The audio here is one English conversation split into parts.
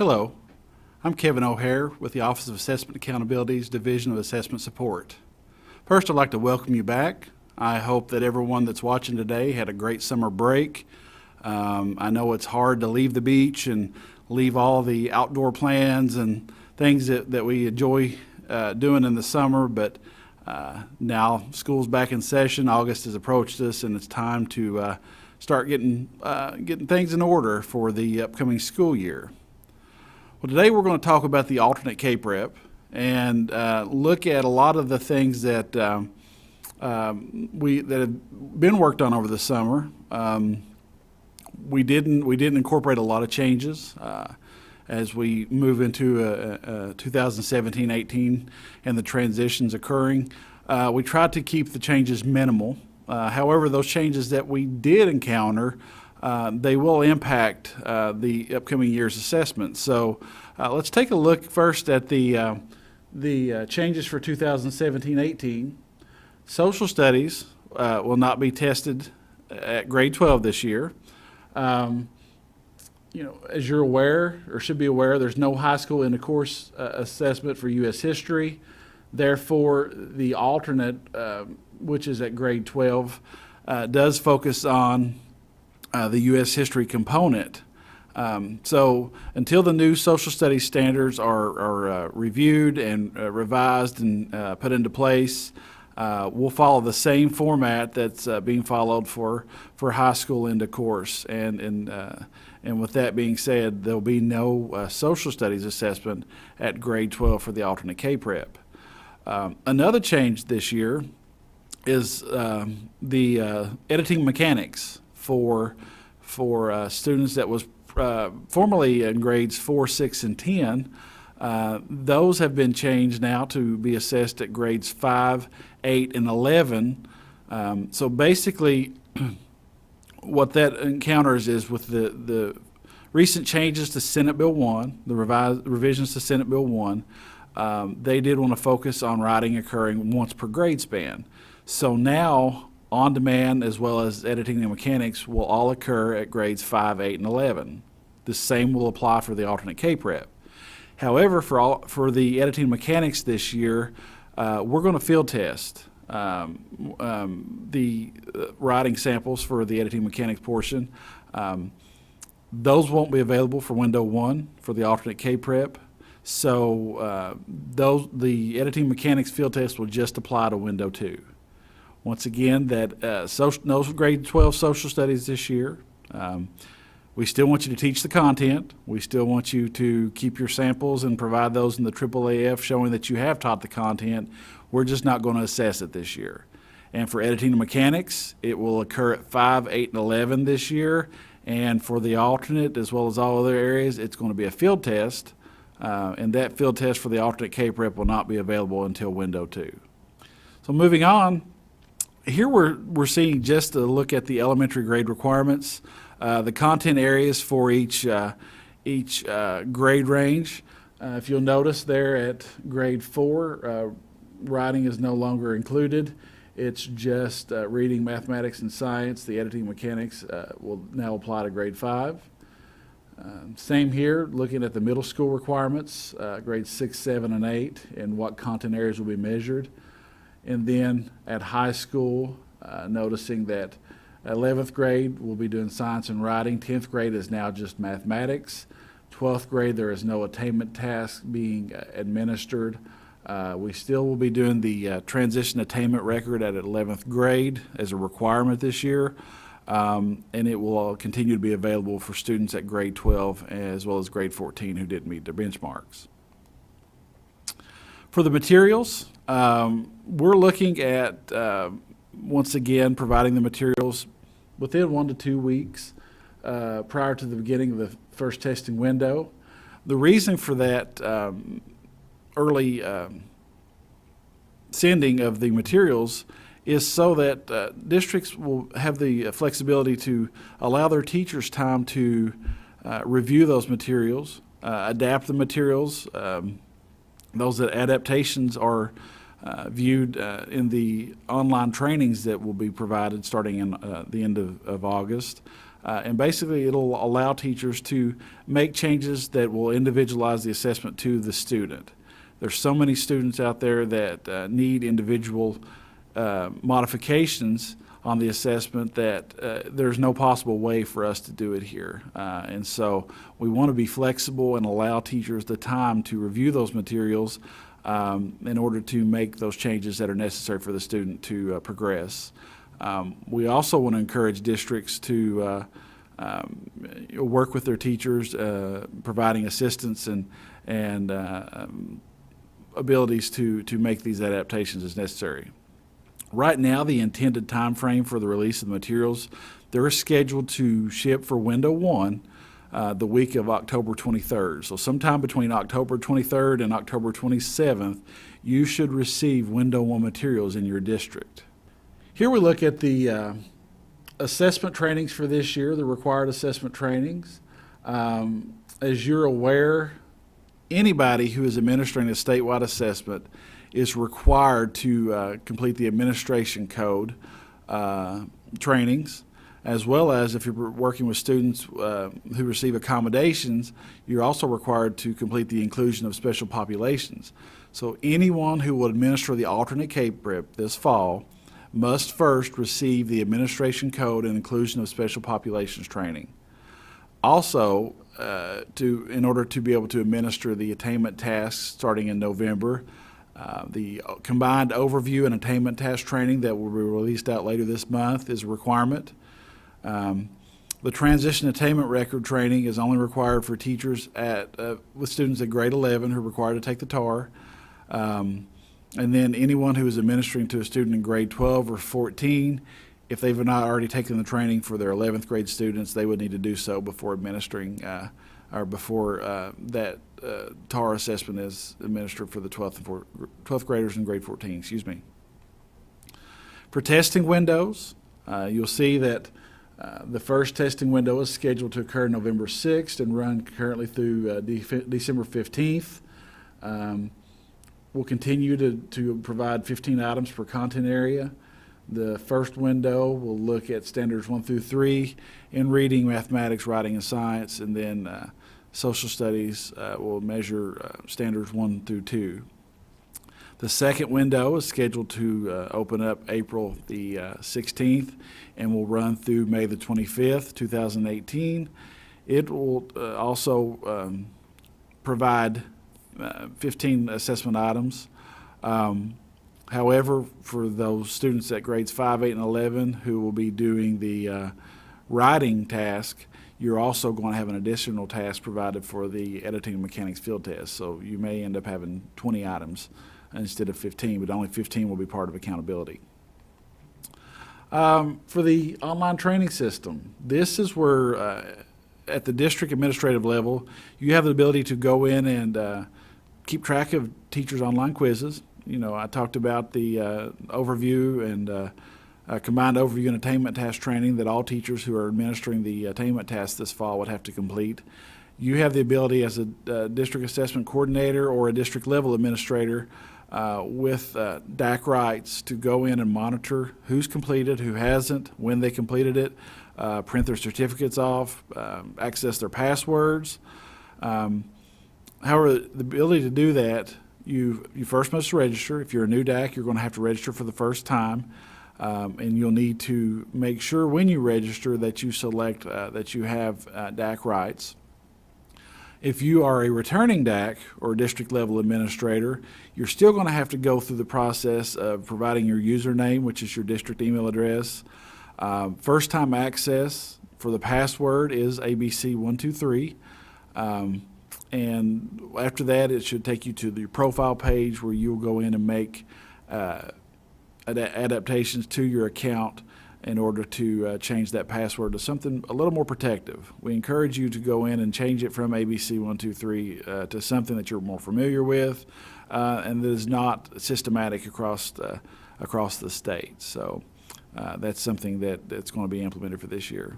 Hello, I'm Kevin O'Hare with the Office of Assessment Accountability's Division of Assessment Support. First, I'd like to welcome you back. I hope that everyone that's watching today had a great summer break. I know it's hard to leave the beach and leave all the outdoor plans and things that we enjoy doing in the summer, but now school's back in session. August has approached us, and it's time to start getting things in order for the upcoming school year. Well, today we're going to talk about the alternate K-Prep and look at a lot of the things that that have been worked on over the summer. We didn't incorporate a lot of changes as we move into 2017-18 and the transitions occurring. We tried to keep the changes minimal. However, those changes that we did encounter, they will impact the upcoming year's assessment. So let's take a look first at the changes for 2017-18. Social studies will not be tested at grade 12 this year. As you're aware, or should be aware, there's no high school in-the-course assessment for U.S. history. Therefore, the alternate, which is at grade 12, does focus on the U.S. history component. So until the new social studies standards are reviewed and revised and put into place, we'll follow the same format that's being followed for high school into course. And with that being said, there'll be no social studies assessment at grade 12 for the alternate K-Prep. Another change this year is the editing mechanics for students that was formerly in grades 4, 6, and 10. Those have been changed now to be assessed at grades 5, 8, and 11. So basically, what that encounters is with the recent changes to Senate Bill 1, the revisions to Senate Bill 1, they did want to focus on writing occurring once per grade span. So now, on-demand as well as editing and mechanics will all occur at grades 5, 8, and 11. The same will apply for the alternate K-Prep. However, for the editing mechanics this year, we're going to field test the writing samples for the editing mechanics portion. Those won't be available for window 1 for the alternate K-Prep. So the editing mechanics field test will just apply to window 2. Once again, no grade 12 social studies this year. We still want you to teach the content. We still want you to keep your samples and provide those in the AAAF showing that you have taught the content. We're just not going to assess it this year. And for editing and mechanics, it will occur at 5, 8, and 11 this year. And for the alternate, as well as all other areas, it's going to be a field test. And that field test for the alternate K-Prep will not be available until window 2. So moving on, here we're seeing just a look at the elementary grade requirements. The content areas for each grade range. If you'll notice there at grade 4, writing is no longer included. It's just reading, mathematics, and science. The editing mechanics will now apply to grade 5. Same here, looking at the middle school requirements, grades 6, 7, and 8, and what content areas will be measured. And then at high school, noticing that 11th grade we'll be doing science and writing. 10th grade is now just mathematics. 12th grade there is no attainment task being administered. We still will be doing the transition attainment record at 11th grade as a requirement this year. And it will continue to be available for students at grade 12 as well as grade 14 who didn't meet their benchmarks. For the materials, we're looking at, once again, providing the materials within 1 to 2 weeks prior to the beginning of the first testing window. The reason for that early sending of the materials is so that districts will have the flexibility to allow their teachers time to review those materials, adapt the materials. Those adaptations are viewed in the online trainings that will be provided starting in the end of August. And basically, it'll allow teachers to make changes that will individualize the assessment to the student. There's so many students out there that need individual modifications on the assessment that there's no possible way for us to do it here. And so we want to be flexible and allow teachers the time to review those materials in order to make those changes that are necessary for the student to progress. We also want to encourage districts to work with their teachers, providing assistance and abilities to make these adaptations as necessary. Right now, the intended time frame for the release of the materials, they're scheduled to ship for Window 1 the week of October 23rd. So sometime between October 23rd and October 27th, you should receive Window 1 materials in your district. Here we look at the assessment trainings for this year, the required assessment trainings. As you're aware, anybody who is administering a statewide assessment is required to complete the administration code trainings, as well as if you're working with students who receive accommodations, you're also required to complete the inclusion of special populations. So anyone who will administer the alternate K-Prep this fall must first receive the administration code and inclusion of special populations training. Also, in order to be able to administer the attainment tasks starting in November, the combined overview and attainment task training that will be released out later this month is a requirement. The transition attainment record training is only required for teachers with students at grade 11 who are required to take the TAR. And then anyone who is administering to a student in grade 12 or 14, if they've not already taken the training for their 11th grade students, they would need to do so before administering or before that TAR assessment is administered for the 12th graders in grade 14, excuse me. For testing windows, you'll see that the first testing window is scheduled to occur November 6th and run currently through December 15th. We'll continue to provide 15 items per content area. The first window will look at standards 1 through 3 in reading, mathematics, writing, and science, and then social studies will measure standards 1 through 2. The second window is scheduled to open up April the 16th and will run through May the 25th, 2018. It will also provide 15 assessment items. However, for those students at grades 5, 8, and 11 who will be doing the writing task, you're also going to have an additional task provided for the editing and mechanics field test. So you may end up having 20 items instead of 15, but only 15 will be part of accountability. For the online training system, this is where at the district administrative level, you have the ability to go in and keep track of teachers' online quizzes. You know, I talked about the overview and combined overview and attainment task training that all teachers who are administering the attainment tasks this fall would have to complete. You have the ability as a district assessment coordinator or a district level administrator with DAC rights to go in and monitor who's completed, who hasn't, when they completed it, print their certificates off, access their passwords. However, the ability to do that, you first must register. If you're a new DAC, you're going to have to register for the first time, and you'll need to make sure when you register that you select that you have DAC rights. If you are a returning DAC or district level administrator, you're still going to have to go through the process of providing your username, which is your district email address. First time access for the password is ABC123. And after that, it should take you to the profile page where you'll go in and make adaptations to your account in order to change that password to something a little more protective. We encourage you to go in and change it from ABC123 to something that you're more familiar with and that is not systematic across the state. So that's something that's going to be implemented for this year.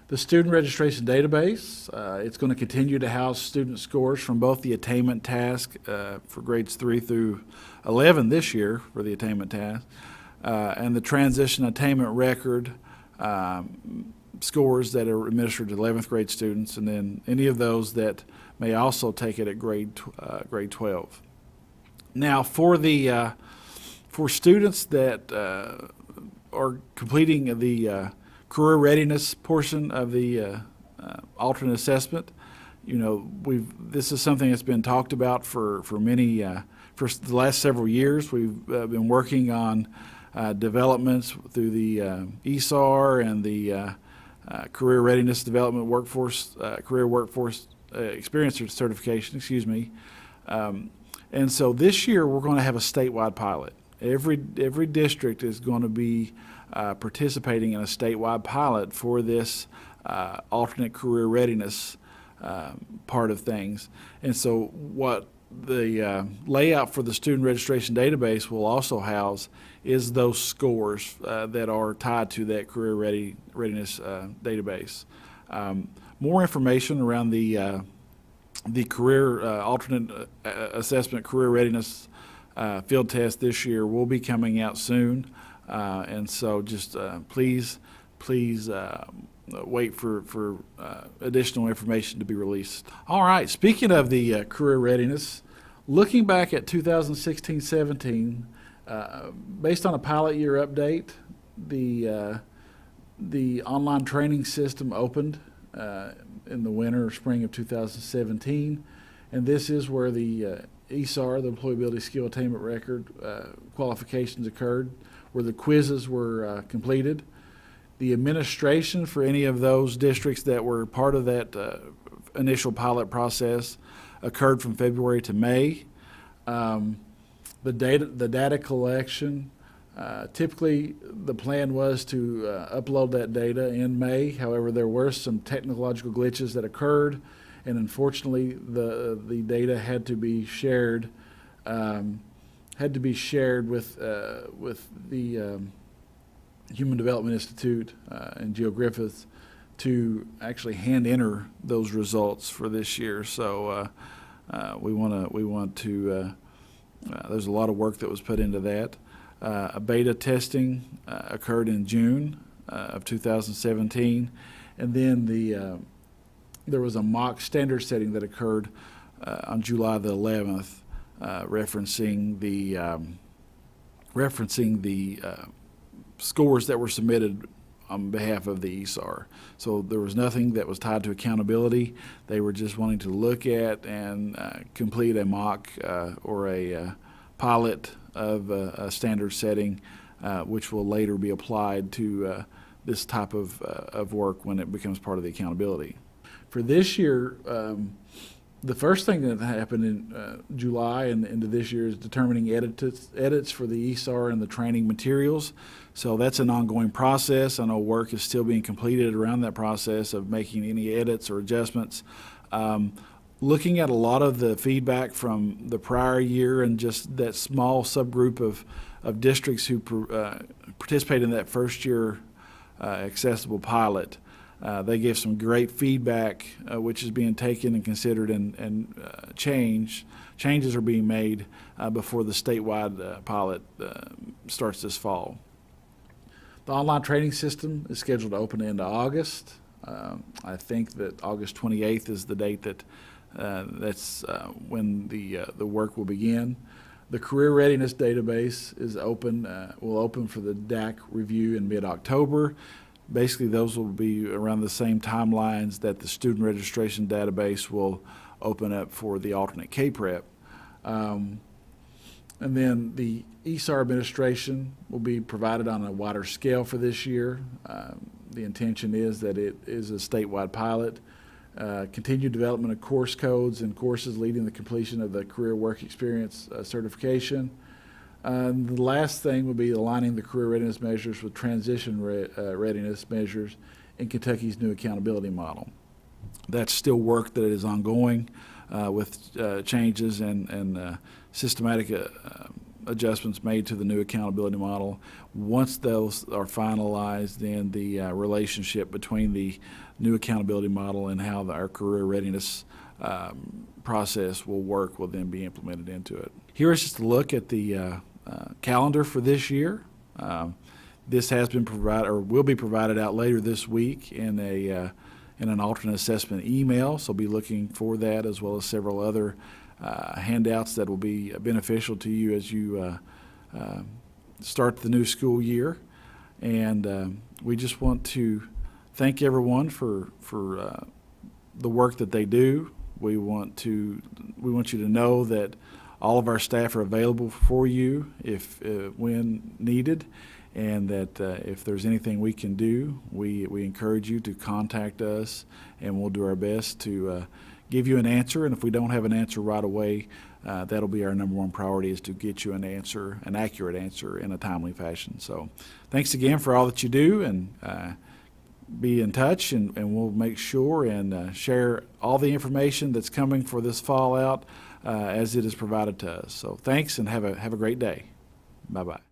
The student registration database, it's going to continue to house student scores from both the attainment task for grades 3 through 11 this year for the attainment task, and the transition attainment record scores that are administered to 11th grade students, and then any of those that may also take it at grade 12. Now, for students that are completing the career readiness portion of the alternate assessment, this is something that's been talked about for for the last several years. We've been working on developments through the ESAR and the Career Readiness Development Career Workforce Experience Certification, and so this year we're going to have a statewide pilot. Every district is going to be participating in a statewide pilot for this alternate career readiness part of things. And so what the layout for the student registration database will also house is those scores that are tied to that career readiness database. More information around the career alternate assessment career readiness field test this year will be coming out soon, and so just please wait for additional information to be released. All right, speaking of the career readiness, looking back at 2016-17, based on a pilot year update, the online training system opened in the winter or spring of 2017, and this is where the ESAR, the Employability Skill Attainment Record, qualifications occurred, where the quizzes were completed. The administration for any of those districts that were part of that initial pilot process occurred from February to May. The data collection, typically the plan was to upload that data in May. However, there were some technological glitches that occurred, and unfortunately the data had to be shared with the Human Development Institute and Geo Griffith to actually hand enter those results for this year. So we want to. There's a lot of work that was put into that. A beta testing occurred in June of 2017, and then there was a mock standard setting that occurred on July the 11th, referencing the scores that were submitted on behalf of the ESAR. So there was nothing that was tied to accountability. They were just wanting to look at and complete a mock or a pilot of a standard setting, which will later be applied to this type of work when it becomes part of the accountability. For this year, the first thing that happened in July and into this year is determining edits for the ESAR and the training materials. So that's an ongoing process. I know work is still being completed around that process of making any edits or adjustments. Looking at a lot of the feedback from the prior year and just that small subgroup of districts who participated in that first year accessible pilot, they gave some great feedback, which is being taken and considered, and changes are being made before the statewide pilot starts this fall. The online training system is scheduled to open into August. I think that August 28th is the date that's when the work will begin. The Career Readiness Database is will open for the DAC review in mid-October. Basically, those will be around the same timelines that the Student Registration Database will open up for the alternate K-Prep. And then the ESAR administration will be provided on a wider scale for this year. The intention is that it is a statewide pilot. Continued development of course codes and courses leading the completion of the Career Work Experience certification. The last thing would be aligning the career readiness measures with transition readiness measures in Kentucky's new accountability model. That's still work that is ongoing with changes and systematic adjustments made to the new accountability model. Once those are finalized, then the relationship between the new accountability model and how our career readiness process will work will then be implemented into it. Here is just a look at the calendar for this year. This has been provided, or will be provided out later this week in an alternate assessment email, so be looking for that, as well as several other handouts that will be beneficial to you as you start the new school year. And we just want to thank everyone for the work that they do. We want you to know that all of our staff are available for you if when needed, and that if there's anything we can do, we encourage you to contact us, and we'll do our best to give you an answer. And if we don't have an answer right away, that'll be our number one priority, is to get you an answer, an accurate answer, in a timely fashion. So thanks again for all that you do, and be in touch, and we'll make sure and share all the information that's coming for this fall out as it is provided to us. So thanks, and have a great day. Bye-bye.